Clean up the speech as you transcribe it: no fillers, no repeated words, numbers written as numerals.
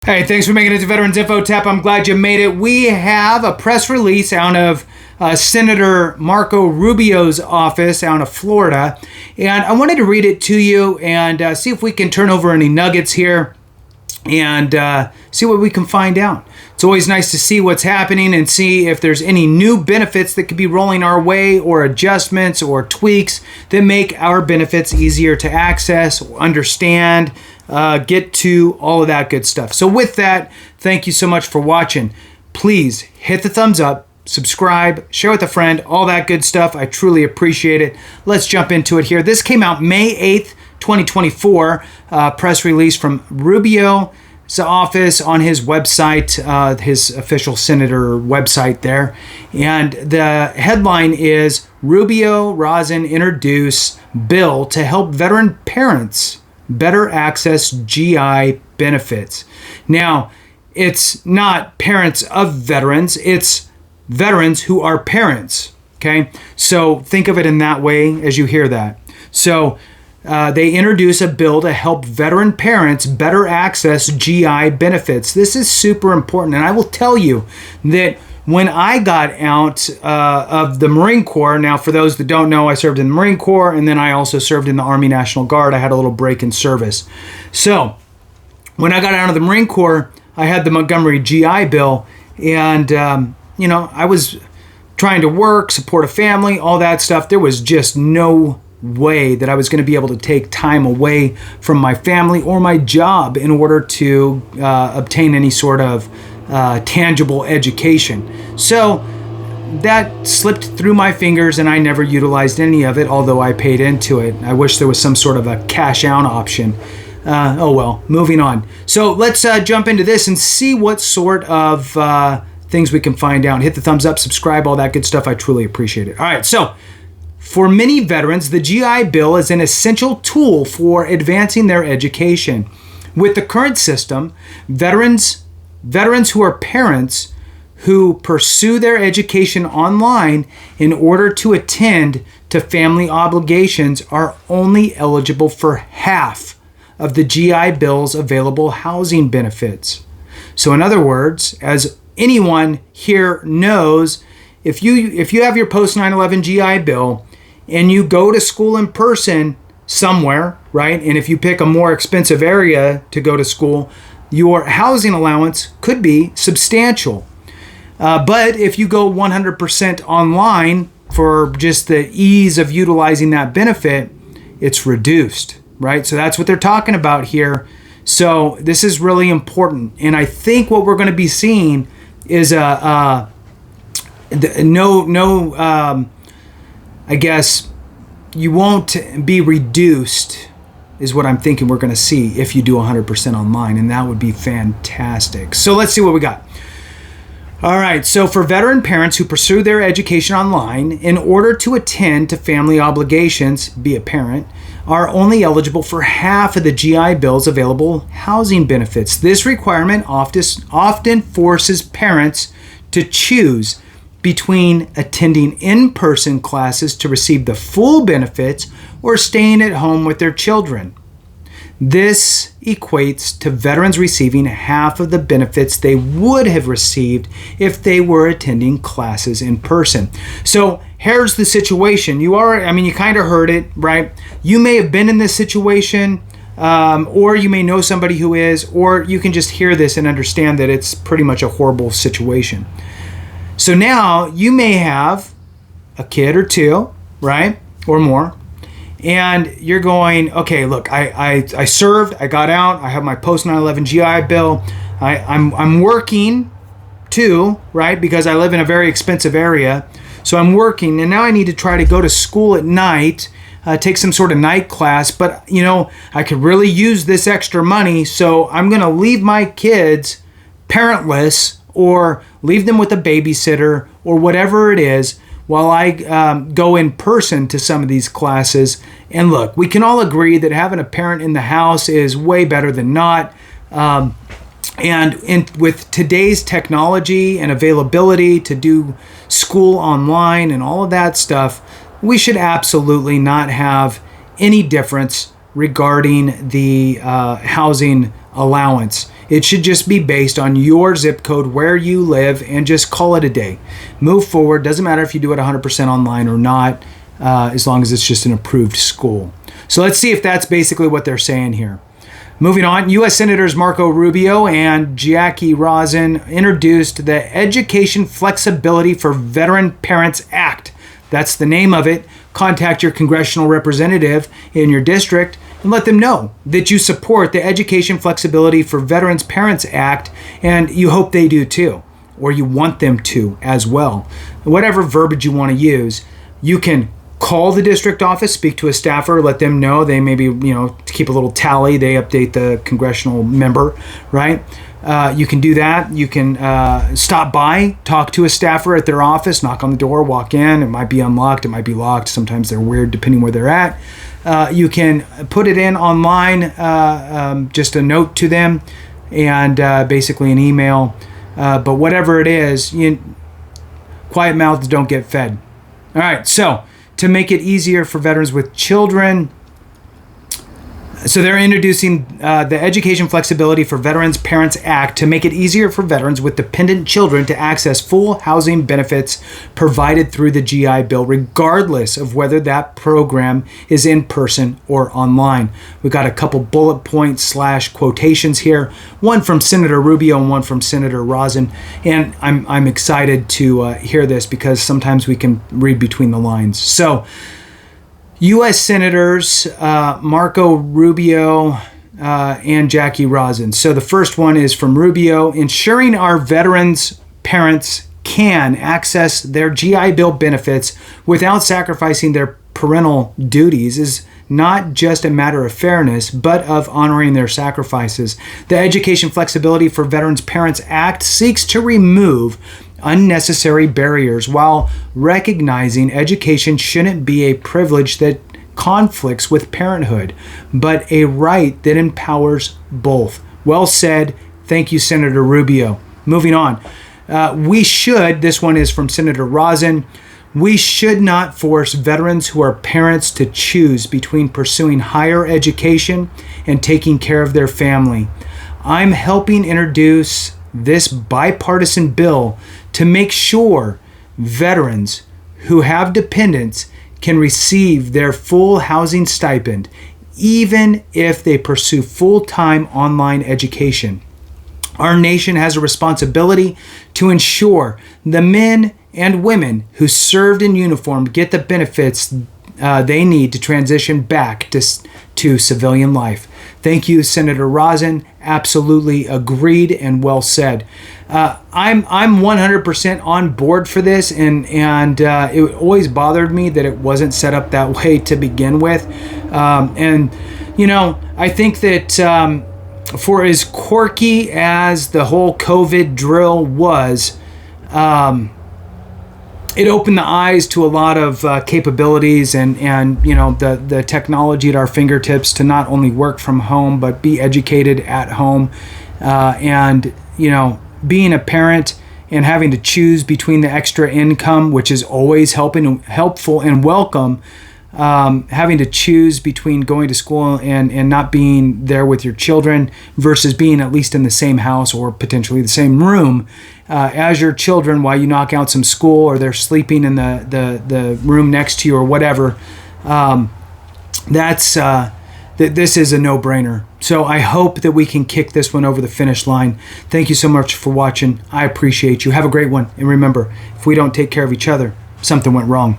Hey, thanks for making it to Veterans Info Tap. I'm glad you made it. We have a press release out of Senator Marco Rubio's office out of Florida, and I wanted to read it to you and see if we can turn over any nuggets here and see what we can find out. It's always nice to see what's happening and see if there's any new benefits that could be rolling our way, or adjustments or tweaks that make our benefits easier to access, understand, get to, all of that good stuff. So with that, thank you so much for watching. Please hit the thumbs up, subscribe, share with a friend, all that good stuff. I truly appreciate it. Let's jump into it here. This came out May 8th, 2024, press release from Rubio's office on his website, his official senator website there. And the headline is, Rosen introduce bill to help veteran parents better access GI benefits. Now, it's not parents of veterans, it's veterans who are parents, okay? So think of it in that way as you hear that. So they introduce a bill to help veteran parents better access GI benefits. This is super important, and I will tell you that when I got out of the Marine Corps, now for those that don't know, I served in the Marine Corps, and then I also served in the Army National Guard. I had a little break in service. So when I got out of the Marine Corps, I had the Montgomery GI Bill, and I was trying to work, support a family, all that stuff. There was just no way that I was going to be able to take time away from my family or my job in order to obtain any sort of tangible education. So that slipped through my fingers, and I never utilized any of it, although I paid into it. I wish there was some sort of a cash out option. Oh well, moving on. So let's jump into this and see what sort of things we can find out. Hit the thumbs up, subscribe, all that good stuff. I truly appreciate it. All right, so for many veterans, the GI Bill is an essential tool for advancing their education. With the current system, veterans who are parents who pursue their education online in order to attend to family obligations are only eligible for half of the GI Bill's available housing benefits. So in other words, as anyone here knows, if you have your post 9/11 GI Bill and you go to school in person somewhere, right? And if you pick a more expensive area to go to school, your housing allowance could be substantial. But if you go 100% online for just the ease of utilizing that benefit, it's reduced, right? So that's what they're talking about here. So this is really important. And I think what we're going to be seeing is I guess you won't be reduced, is what I'm thinking we're going to see if you do 100% online, and that would be fantastic. So let's see what we got. All right, so for veteran parents who pursue their education online in order to attend to family obligations, be a parent, are only eligible for half of the GI Bill's available housing benefits. This requirement often forces parents to choose between attending in-person classes to receive the full benefits or staying at home with their children. This equates to veterans receiving half of the benefits they would have received if they were attending classes in person. So here's the situation. You kind of heard it, right? You may have been in this situation, or you may know somebody who is, or you can just hear this and understand that it's pretty much a horrible situation. So now you may have a kid or two, right? Or more. And you're going, okay, look, I served, I got out, I have my post 9/11 GI Bill. I'm working too, right? Because I live in a very expensive area. So I'm working, and now I need to try to go to school at night, take some sort of night class. But, I could really use this extra money. So I'm going to leave my kids parentless, or leave them with a babysitter, or whatever it is, while I go in person to some of these classes. And look, we can all agree that having a parent in the house is way better than not. With today's technology and availability to do school online and all of that stuff, we should absolutely not have any difference regarding the housing allowance. It should just be based on your zip code, where you live, and just call it a day. Move forward. Doesn't matter if you do it 100% online or not, as long as it's just an approved school. So let's see if that's basically what they're saying here. Moving on, U.S. Senators Marco Rubio and Jackie Rosen introduced the Education Flexibility for Veteran Parents Act. That's the name of it. Contact your congressional representative in your district and let them know that you support the Education Flexibility for Veterans Parents Act, and you hope they do too, or you want them to as well. Whatever verbiage you want to use, you can call the district office, speak to a staffer, let them know. They maybe, keep a little tally. They update the congressional member, right? You can do that. You can stop by, talk to a staffer at their office, knock on the door, walk in. It might be unlocked. It might be locked. Sometimes they're weird depending where they're at. You can put it in online, just a note to them, and basically an email. But whatever it is, quiet mouths don't get fed. All right, so to make it easier for veterans with children, so they're introducing the Education Flexibility for Veterans Parents Act to make it easier for veterans with dependent children to access full housing benefits provided through the GI Bill, regardless of whether that program is in person or online. We've got a couple bullet points / quotations here, one from Senator Rubio and one from Senator Rosen. And I'm excited to hear this because sometimes we can read between the lines. So, U.S. Senators Marco Rubio and Jackie Rosen. So the first one is from Rubio. Ensuring our veterans' parents can access their GI Bill benefits without sacrificing their parental duties is not just a matter of fairness, but of honoring their sacrifices. The Education Flexibility for Veterans Parents Act seeks to remove unnecessary barriers while recognizing education shouldn't be a privilege that conflicts with parenthood, but a right that empowers both. Well said. Thank you, Senator Rubio. Moving on. This one is from Senator Rosen. We should not force veterans who are parents to choose between pursuing higher education and taking care of their family. I'm helping introduce this bipartisan bill to make sure veterans who have dependents can receive their full housing stipend, even if they pursue full-time online education. Our nation has a responsibility to ensure the men and women who served in uniform get the benefits they need to transition back to civilian life. Thank you, Senator Rosen. Absolutely agreed and well said. I'm 100% on board for this, and it always bothered me that it wasn't set up that way to begin with. I think that for as quirky as the whole COVID drill was, it opened the eyes to a lot of capabilities and the technology at our fingertips to not only work from home but be educated at home, being a parent and having to choose between the extra income, which is always helpful and welcome. Having to choose between going to school and not being there with your children versus being at least in the same house or potentially the same room as your children while you knock out some school, or they're sleeping in the room next to you or whatever. This is a no-brainer. So I hope that we can kick this one over the finish line. Thank you so much for watching. I appreciate you. Have a great one. And remember, if we don't take care of each other, something went wrong.